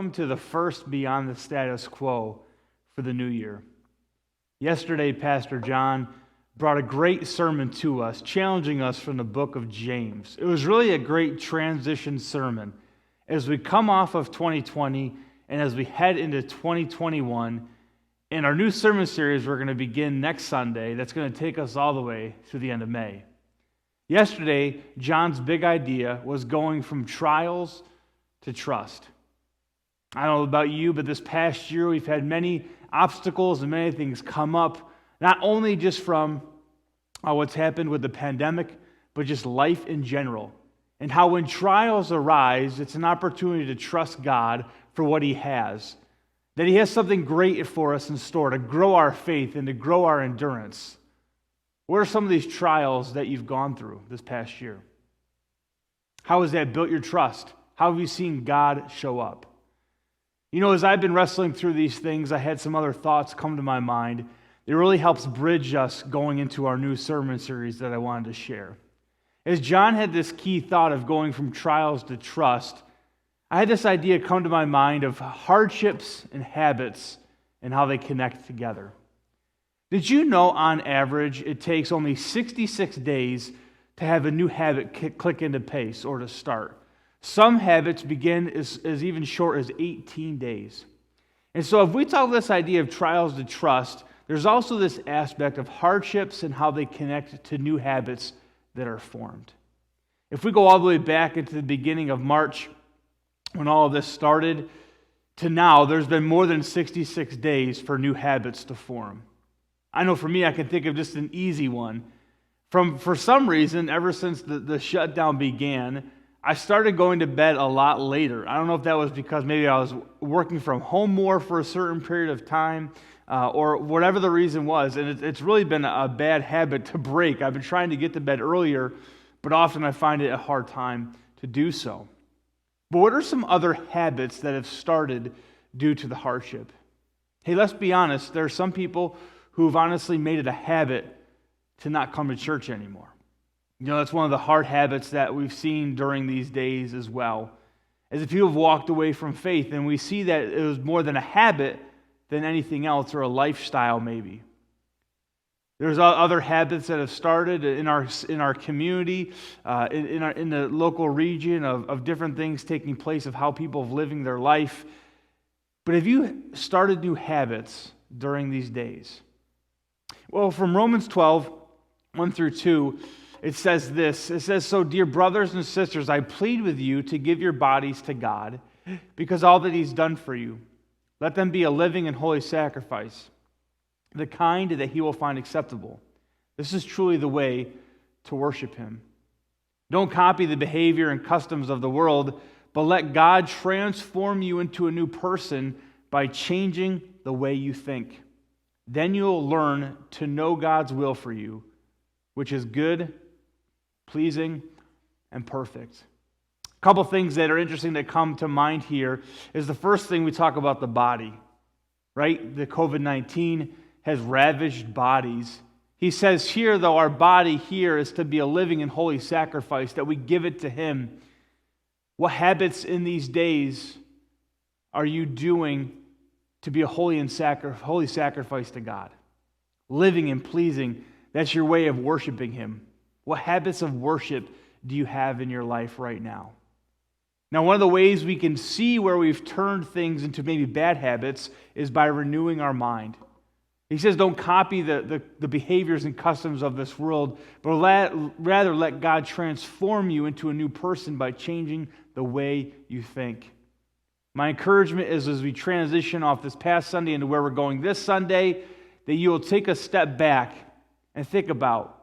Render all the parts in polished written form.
welcome to the first Beyond the Status Quo for the new year. Yesterday, Pastor John brought a great sermon to us, challenging us from the book of James. It was really a great transition sermon as we come off of 2020 and as we head into 2021. In our new sermon series, we're going to begin next Sunday. That's going to take us all the way through the end of May. Yesterday, John's big idea was going from trials to trust. I don't know about you, but this past year we've had many obstacles and many things come up, not only just from what's happened with the pandemic, but just life in general. And how when trials arise, it's an opportunity to trust God for what He has. That He has something great for us in store to grow our faith and to grow our endurance. What are some of these trials that you've gone through this past year? How has that built your trust? How have you seen God show up? You know, as I've been wrestling through these things, I had some other thoughts come to my mind. It really helps bridge us going into our new sermon series that I wanted to share. As John had this key thought of going from trials to trust, I had this idea come to my mind of hardships and habits and how they connect together. Did you know on average it takes only 66 days to have a new habit click into pace or to start? Some habits begin as even short as 18 days. And so if we talk this idea of trials to trust, there's also this aspect of hardships and how they connect to new habits that are formed. If we go all the way back into the beginning of March, when all of this started, to now, there's been more than 66 days for new habits to form. I know for me, I can think of just an easy one. For some reason, ever since the shutdown began, I started going to bed a lot later. I don't know if that was because maybe I was working from home more for a certain period of time, or whatever the reason was. And it's really been a bad habit to break. I've been trying to get to bed earlier, but often I find it a hard time to do so. But what are some other habits that have started due to the hardship? Hey, let's be honest. There are some people who've honestly made it a habit to not come to church anymore. You know, that's one of the hard habits that we've seen during these days as well. As if you have walked away from faith, and we see that it was more than a habit than anything else, or a lifestyle maybe. There's other habits that have started in our community, in the local region of different things taking place of how people are living their life. But have you started new habits during these days? Well, from Romans 12, 1 through 2, it says this. It says, "So dear brothers and sisters, I plead with you to give your bodies to God, because all that He's done for you. Let them be a living and holy sacrifice, the kind that He will find acceptable. This is truly the way to worship Him. Don't copy the behavior and customs of the world, but let God transform you into a new person by changing the way you think. Then you'll learn to know God's will for you, which is good, pleasing, and perfect." A couple things that are interesting that come to mind here is the first thing we talk about the body, right? The COVID-19 has ravaged bodies. He says here, though, our body here is to be a living and holy sacrifice, that we give it to Him. What habits in these days are you doing to be a holy sacrifice to God? Living and pleasing, that's your way of worshiping Him. What habits of worship do you have in your life right now? Now, one of the ways we can see where we've turned things into maybe bad habits is by renewing our mind. He says don't copy the behaviors and customs of this world, but rather let God transform you into a new person by changing the way you think. My encouragement is as we transition off this past Sunday into where we're going this Sunday, that you will take a step back and think about,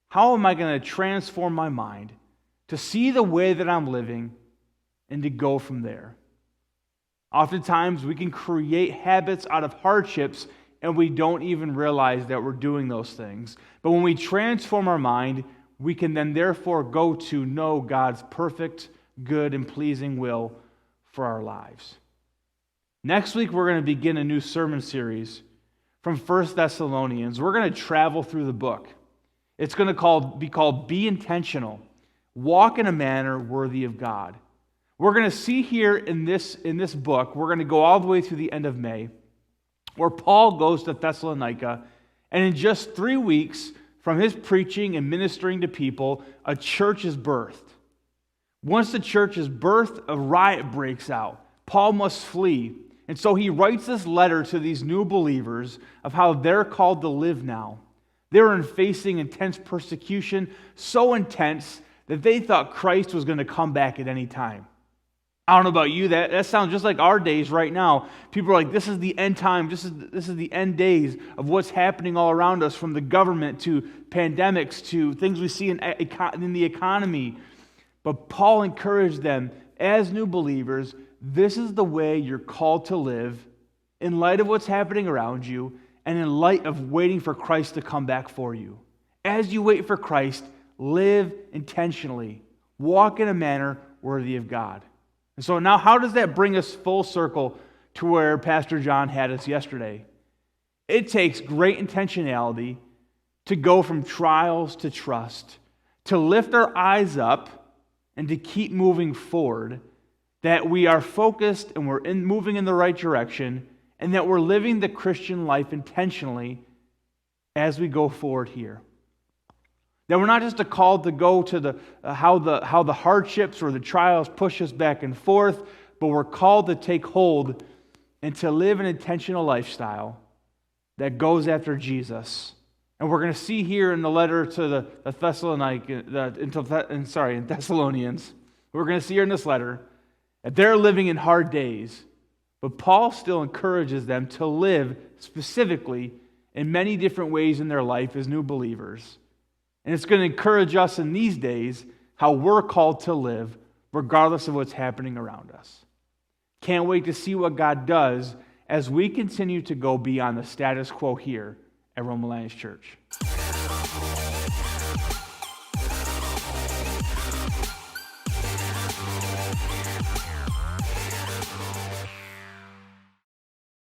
how am I going to transform my mind to see the way that I'm living and to go from there? Oftentimes, we can create habits out of hardships and we don't even realize that we're doing those things. But when we transform our mind, we can then therefore go to know God's perfect, good, and pleasing will for our lives. Next week, we're going to begin a new sermon series from 1 Thessalonians. We're going to travel through the book. It's going to be called Be Intentional. Walk in a manner worthy of God. We're going to see here in this book, we're going to go all the way through the end of May, where Paul goes to Thessalonica, and in just 3 weeks from his preaching and ministering to people, a church is birthed. Once the church is birthed, a riot breaks out. Paul must flee. And so he writes this letter to these new believers of how they're called to live now. They were facing intense persecution, so intense that they thought Christ was going to come back at any time. I don't know about you, that sounds just like our days right now. People are like, this is the end time, this is the end days of what's happening all around us, from the government to pandemics to things we see in the economy. But Paul encouraged them, as new believers, this is the way you're called to live in light of what's happening around you and in light of waiting for Christ to come back for you. As you wait for Christ, live intentionally. Walk in a manner worthy of God. And so now how does that bring us full circle to where Pastor John had us yesterday? It takes great intentionality to go from trials to trust, to lift our eyes up and to keep moving forward, that we are focused and we're moving in the right direction, and that we're living the Christian life intentionally as we go forward here. That we're not just called to go to how the hardships or the trials push us back and forth, but we're called to take hold and to live an intentional lifestyle that goes after Jesus. And we're going to see here in the letter to the Thessalonians, we're going to see here in this letter that they're living in hard days, but Paul still encourages them to live specifically in many different ways in their life as new believers. And it's going to encourage us in these days how we're called to live regardless of what's happening around us. Can't wait to see what God does as we continue to go beyond the status quo here at Rome Alliance Church.